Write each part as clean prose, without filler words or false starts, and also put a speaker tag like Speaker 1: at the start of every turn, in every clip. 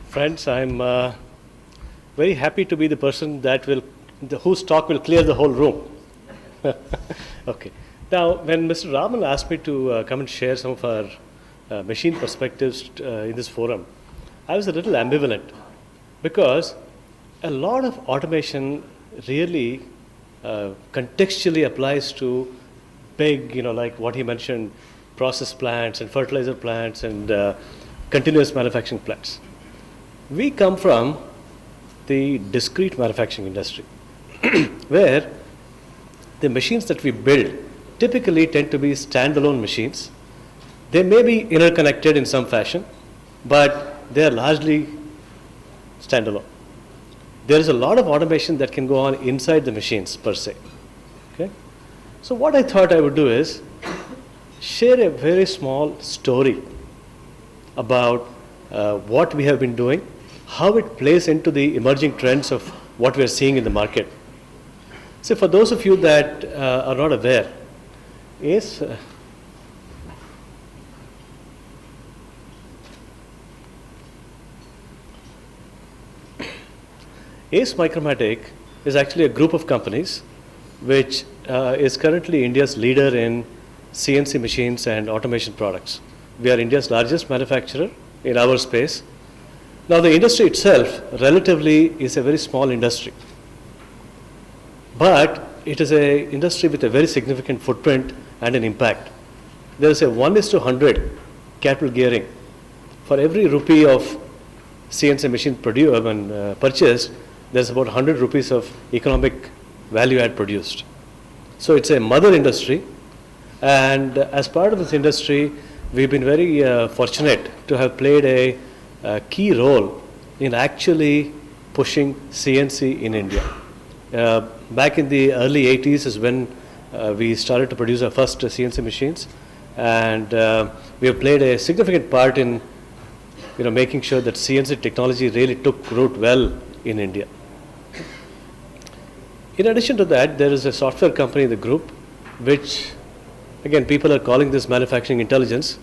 Speaker 1: Friends, I'm very happy to be the person whose talk will clear the whole room. Okay. Now, when Mr. Raman asked me to come and share some of our machine perspectives in this forum, I was a little ambivalent because a lot of automation really contextually applies to big, like what he mentioned, process plants and fertilizer plants and continuous manufacturing plants. We come from the discrete manufacturing industry, where the machines that we build typically tend to be standalone machines. They may be interconnected in some fashion, but they are largely standalone. There is a lot of automation that can go on inside the machines per se. Okay? So what I thought I would do is share a very small story about what we have been doing, how it plays into the emerging trends of what we are seeing in the market. So for those of you that are not aware, ACE Micromatic is actually a group of companies which is currently India's leader in CNC machines and automation products. We are India's largest manufacturer in our space. Now, the industry itself relatively is a very small industry, but it is an industry with a very significant footprint and an impact. There is a 1:100 capital gearing. For every rupee of CNC machine purchased, there's about 100 rupees of economic value add produced. So it's a mother industry, and as part of this industry, we've been very fortunate to have played a key role in actually pushing CNC in India. Back in the early 80s is when we started to produce our first CNC machines, and we have played a significant part in making sure that CNC technology really took root well in India. In addition to that, there is a software company in the group, which again people are calling this manufacturing intelligence.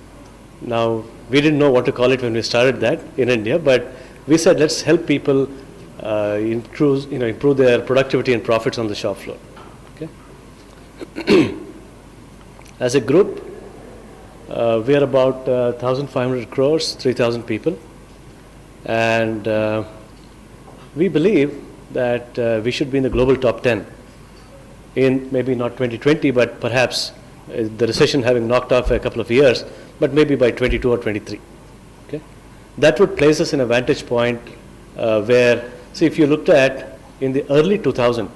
Speaker 1: Now, we didn't know what to call it when we started that in India, but we said let's help people improve their productivity and profits on the shop floor. Okay. As a group, we are about 1,500 crores, 3,000 people, and we believe that we should be in the global top 10 in maybe not 2020, but perhaps the recession having knocked off a couple of years, but maybe by 22 or 23. Okay? That would place us in a vantage point where, see, if you looked at in the early 2000,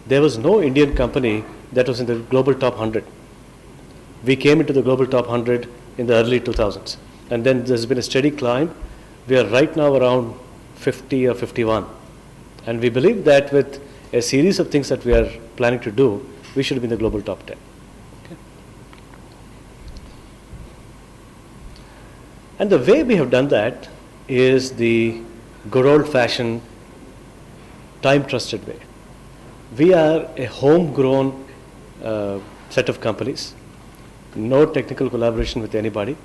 Speaker 1: there was no Indian company that was in the global top 100. We came into the global top 100 in the early 2000s. And then there's been a steady climb. We are right now around 50 or 51. And we believe that with a series of things that we are planning to do, we should be in the global top 10. Okay. And the way we have done that is the good old-fashioned, time-trusted way. We are a homegrown set of companies, no technical collaboration with anybody.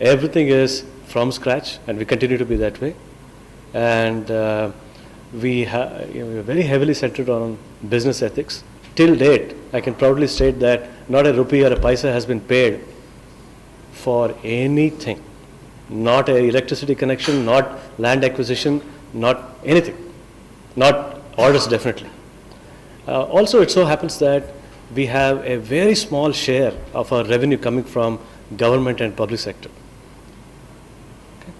Speaker 1: Everything is from scratch, and we continue to be that way. And we are very heavily centered on business ethics. Till date, I can proudly state that not a rupee or a paisa has been paid for anything. Not an electricity connection, not land acquisition, not anything. Not orders, definitely. Also, it so happens that we have a very small share of our revenue coming from government and public sector. Okay.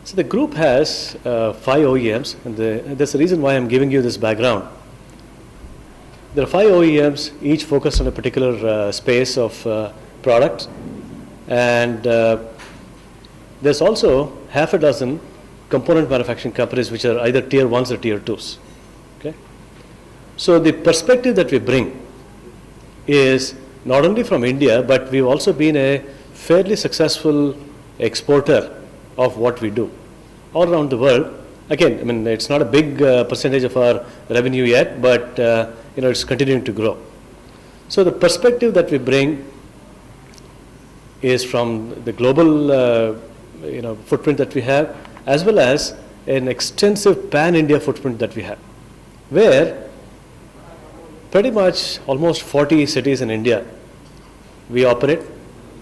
Speaker 1: So the group has 5 OEMs, and that's the reason why I'm giving you this background. There are 5 OEMs, each focused on a particular space of products, and there's also half a dozen component manufacturing companies which are either tier 1s or tier 2s. Okay? So the perspective that we bring is not only from India, but we've also been a fairly successful exporter of what we do all around the world. Again, I mean, it's not a big percentage of our revenue yet, but it's continuing to grow. So the perspective that we bring is from the global footprint that we have, as well as an extensive pan-India footprint that we have, where pretty much almost 40 cities in India we operate,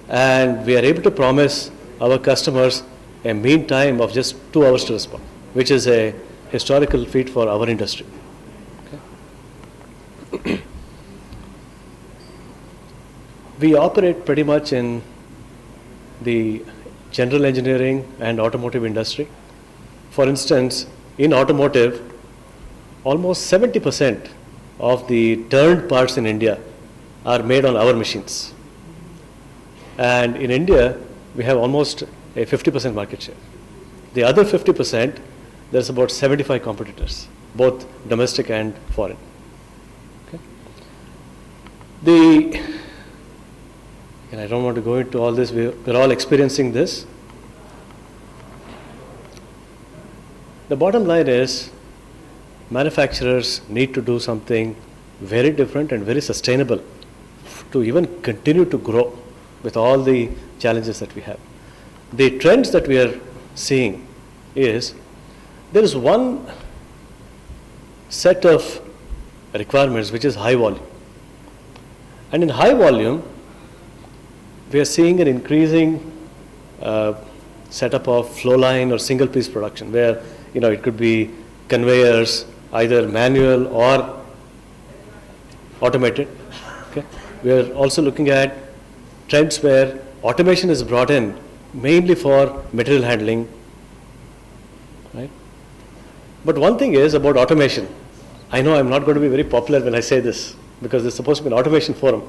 Speaker 1: and we are able to promise our customers a mean time of just 2 hours to respond, which is a historical feat for our industry. Okay. We operate pretty much in the general engineering and automotive industry. For instance, in automotive, almost 70% of the turned parts in India are made on our machines. And in India, we have almost a 50% market share. The other 50%, there's about 75 competitors, both domestic and foreign. Okay. And I don't want to go into all this, we're all experiencing this. The bottom line is, manufacturers need to do something very different and very sustainable to even continue to grow with all the challenges that we have. The trends that we are seeing is, there is one set of requirements which is high volume. And in high volume, we are seeing an increasing setup of flow line or single piece production, where it could be conveyors, either manual or automated. Okay. We are also looking at trends where automation is brought in mainly for material handling. Right? But one thing is about automation. I know I'm not going to be very popular when I say this, because it's supposed to be an automation forum.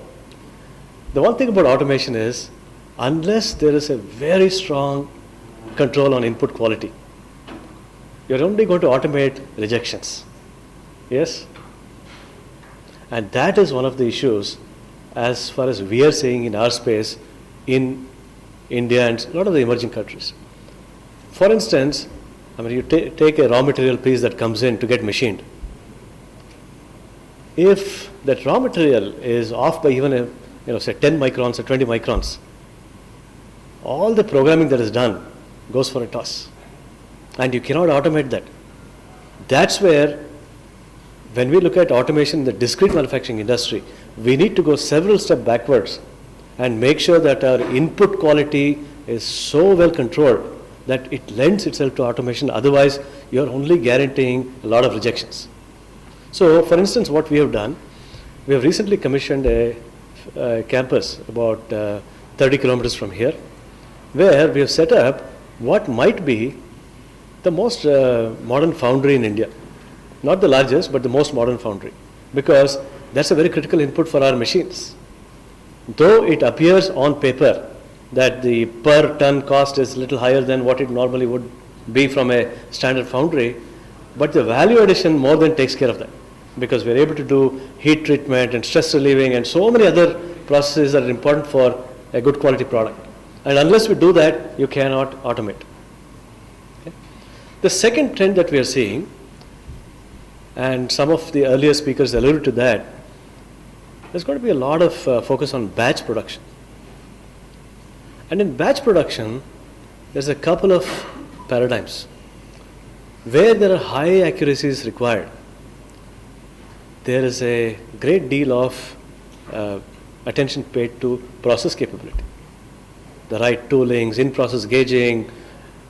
Speaker 1: The one thing about automation is, unless there is a very strong control on input quality, you're only going to automate rejections. Yes? And that is one of the issues as far as we are seeing in our space in India and a lot of the emerging countries. For instance, you take a raw material piece that comes in to get machined. If that raw material is off by even say 10 microns or 20 microns, all the programming that is done goes for a toss. And you cannot automate that. That's where, when we look at automation in the discrete manufacturing industry, we need to go several steps backwards and make sure that our input quality is so well controlled that it lends itself to automation. Otherwise, you're only guaranteeing a lot of rejections. So, for instance, what we have done, we have recently commissioned a campus about 30 kilometers from here, where we have set up what might be the most modern foundry in India. Not the largest, but the most modern foundry, because that's a very critical input for our machines. Though it appears on paper that the per ton cost is a little higher than what it normally would be from a standard foundry, but the value addition more than takes care of that, because we're able to do heat treatment and stress relieving and so many other processes that are important for a good quality product. And unless we do that, you cannot automate. Okay. The second trend that we are seeing, and some of the earlier speakers alluded to that, there's going to be a lot of focus on batch production. And in batch production, there's a couple of paradigms where there are high accuracies required. There is a great deal of attention paid to process capability. The right toolings, in-process gauging,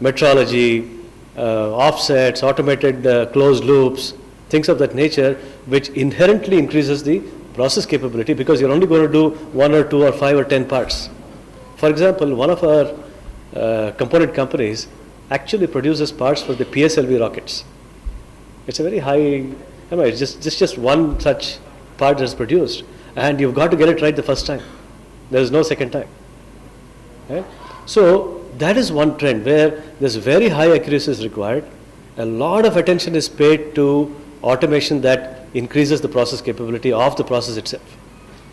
Speaker 1: metrology, offsets, automated closed loops, things of that nature, which inherently increases the process capability, because you're only going to do 1 or 2 or 5 or 10 parts. For example, one of our component companies actually produces parts for the PSLV rockets. It's a very high, it's just one such part that's produced, and you've got to get it right the first time. There is no second time. Right? So that is one trend where there's very high accuracies required. A lot of attention is paid to automation that increases the process capability of the process itself.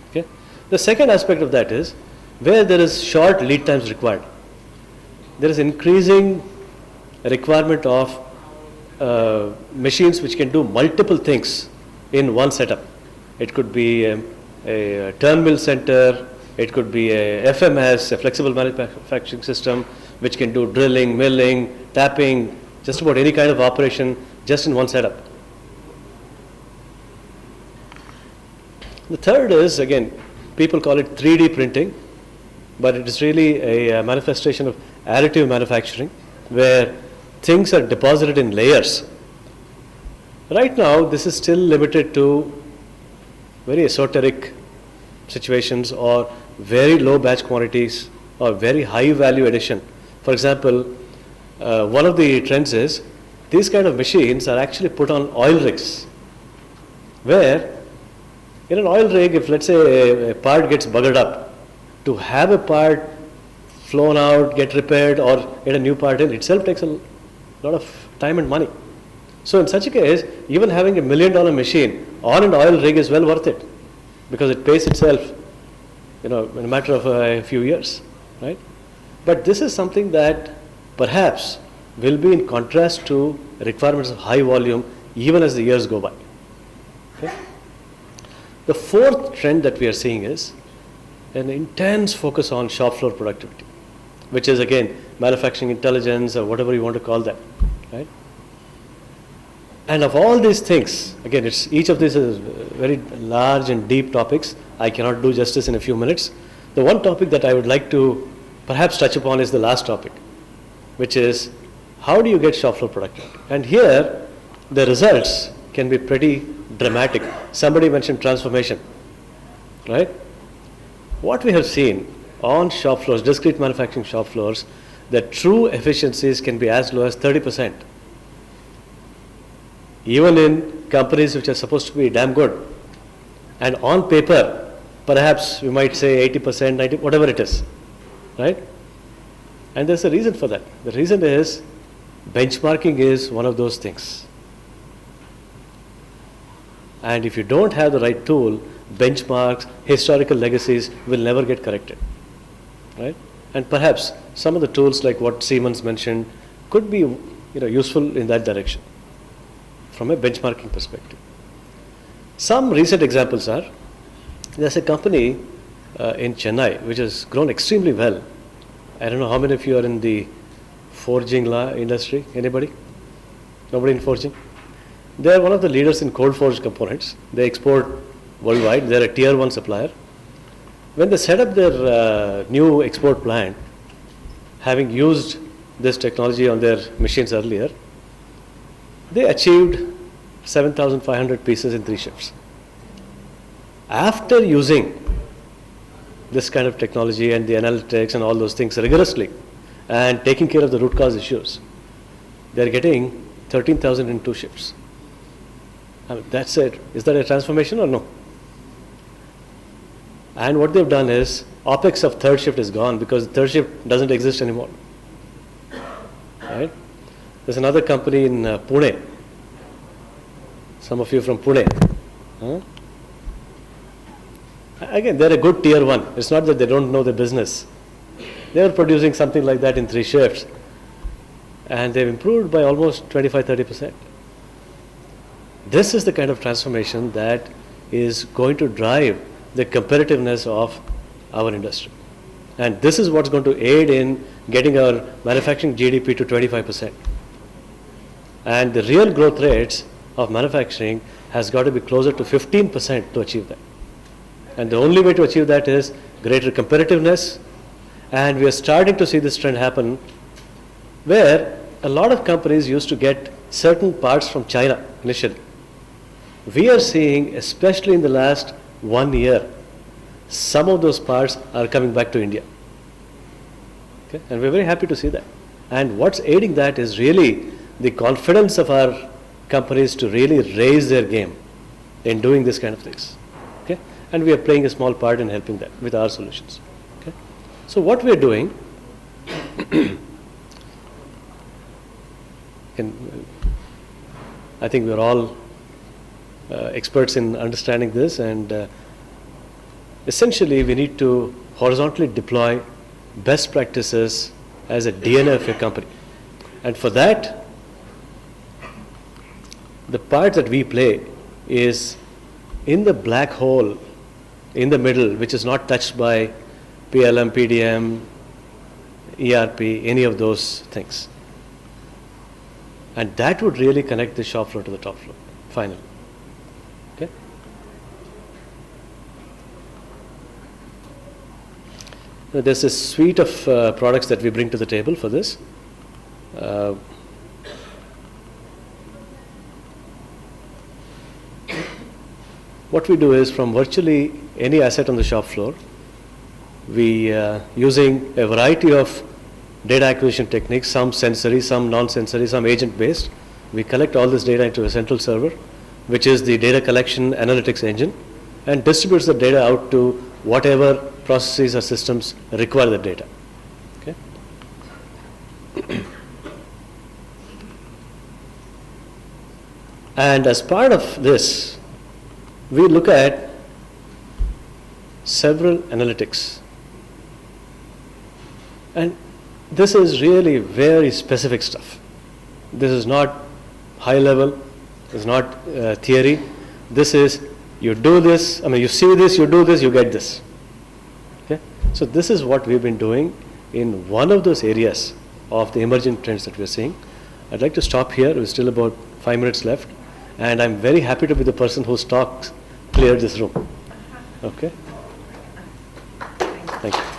Speaker 1: Okay? The second aspect of that is where there is short lead times required. There is increasing requirement of machines which can do multiple things in one setup. It could be a turn mill center, It could be a FMS, a flexible manufacturing system, which can do drilling, milling, tapping, just about any kind of operation just in one setup. The third is, again, people call it 3D printing, but it is really a manifestation of additive manufacturing, where things are deposited in layers. Right now, this is still limited to very esoteric situations or very low batch quantities or very high value addition. For example, one of the trends is these kind of machines are actually put on oil rigs, where in an oil rig, if let's say a part gets buggered up, to have a part flown out, get repaired, or get a new part in itself takes a lot of time and money. So in such a case, even having $1 million machine on an oil rig is well worth it, because it pays itself, in a matter of a few years, right? But this is something that perhaps will be in contrast to requirements of high volume even as the years go by. Okay? The fourth trend that we are seeing is an intense focus on shop floor productivity, which is again manufacturing intelligence or whatever you want to call that, right? And of all these things, again, each of these is very large and deep topics. I cannot do justice in a few minutes. The one topic that I would like to perhaps touch upon is the last topic, which is how do you get shop floor productivity? And here, the results can be pretty dramatic. Somebody mentioned transformation, right? What we have seen on shop floors, discrete manufacturing shop floors, the true efficiencies can be as low as 30%. Even in companies which are supposed to be damn good. And on paper, perhaps we might say 80%, 90%, whatever it is, right? And there's a reason for that. The reason is benchmarking is one of those things. And if you don't have the right tool, benchmarks, historical legacies will never get corrected, right? And perhaps some of the tools like what Siemens mentioned could be useful in that direction from a benchmarking perspective. Some recent examples are, there's a company in Chennai which has grown extremely well. I don't know how many of you are in the forging industry. Anybody? Nobody in forging? They are one of the leaders in cold forged components. They export worldwide. They are a tier 1 supplier. When they set up their new export plant, having used this technology on their machines earlier, they achieved 7,500 pieces in 3 shifts. After using this kind of technology and the analytics and all those things rigorously and taking care of the root cause issues, they're getting 13,000 in 2 shifts. I mean, that's it. Is that a transformation or no? And what they've done is, OPEX of third shift is gone because third shift doesn't exist anymore. Right? There's another company in Pune. Some of you from Pune. Huh? Again, they're a good tier 1. It's not that they don't know the business. They were producing something like that in 3 shifts. And they've improved by almost 25-30%. This is the kind of transformation that is going to drive the competitiveness of our industry. And this is what's going to aid in getting our manufacturing GDP to 25%. And the real growth rates of manufacturing has got to be closer to 15% to achieve that. And the only way to achieve that is greater competitiveness. And we are starting to see this trend happen where a lot of companies used to get certain parts from China initially. We are seeing, especially in the last 1 year, some of those parts are coming back to India. Okay? And we're very happy to see that. And what's aiding that is really the confidence of our companies to really raise their game in doing this kind of things. Okay? And we are playing a small part in helping that with our solutions. Okay? So what we are doing, I think we're all experts in understanding this, and essentially we need to horizontally deploy best practices as a DNA of your company. And for that, the part that we play is in the black hole in the middle, which is not touched by PLM, PDM, ERP, any of those things. And that would really connect the shop floor to the top floor, finally. Okay? Now, there's a suite of products that we bring to the table for this. What we do is, from virtually any asset on the shop floor, we, using a variety of data acquisition techniques, some sensory, some non-sensory, some agent-based, we collect all this data into a central server, which is the data collection analytics engine, and distributes the data out to whatever processes or systems require the data. Okay? And as part of this, we look at several analytics. And this is really very specific stuff. This is not high level, it's not theory. This is, you do this, you see this, you do this, you get this. Okay? So this is what we've been doing in one of those areas of the emerging trends that we're seeing. I'd like to stop here. We're still about 5 minutes left. And I'm very happy to be the person whose talk cleared this room. Okay? Thank you.